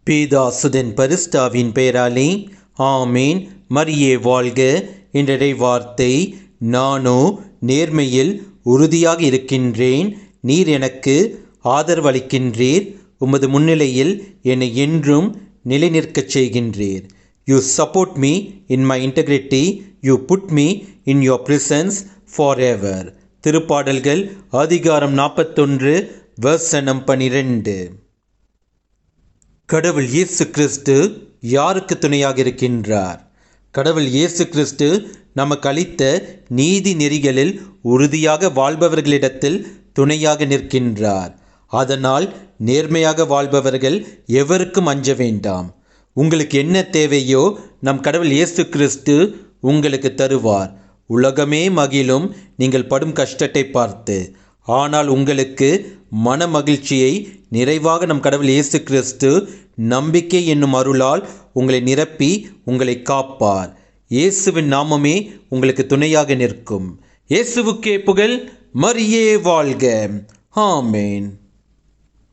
பீதாசுதன் பரிஸ்டாவின் பெயராலே ஆமேன். மரியே வாழ்க. இன்றைய வார்த்தை, நானோ நேர்மையில் உறுதியாக இருக்கின்றேன், நீர் எனக்கு ஆதரவளிக்கின்றீர், உமது முன்னிலையில் என்னை என்றும் நிலைநிற்கச் செய்கின்றீர். You support me in my integrity, you put me in your presence for ever. திருப்பாடல்கள் அதிகாரம் 41 வசனம் 12. கடவுள் இயேசு கிறிஸ்து யாருக்கு துணையாக இருக்கின்றார்? கடவுள் இயேசு கிறிஸ்து நமக்கு அளித்த நீதி நெறிகளில் உறுதியாக வாழ்பவர்களிடத்தில் துணையாக நிற்கின்றார். அதனால் நேர்மையாக வாழ்பவர்கள் எவருக்கும் அஞ்ச வேண்டாம். உங்களுக்கு என்ன தேவையோ நம் கடவுள் இயேசு கிறிஸ்து உங்களுக்கு தருவார். உலகமே மகிழும் நீங்கள் படும் கஷ்டத்தை பார்த்து. ஆனால் உங்களுக்கு மன மகிழ்ச்சியை நிறைவாக நம் கடவுள் இயேசு கிறிஸ்து நம்பிக்கை என்னும் அருளால் உங்களை நிரப்பி உங்களை காப்பார். இயேசுவின் நாமமே உங்களுக்கு துணையாக நிற்கும். இயேசுவுக்கே புகழ். மரியே வாழ்க. ஆமேன்.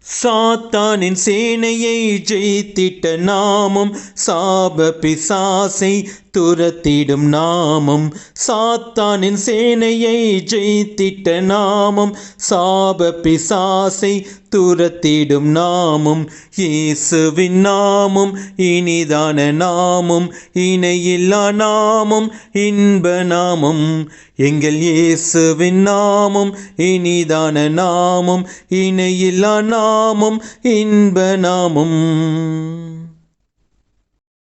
சாத்தானின் சேனையை ஜெயித்திட்ட நாமம், சாப பிசாசை துரத்திடும் நாமம். சாத்தானின் சேனையை ஜெயித்திட்ட நாமம், சாப பிசாசை துரத்திடும் நாமம். இயேசுவின் நாமம் இனிதான நாமம், இணையில்லா நாமம், இன்ப நாமம். எங்கள் இயேசுவின் நாமம் இனிதான நாமம், இணையில்லா நாமம், இன்ப நாமம்.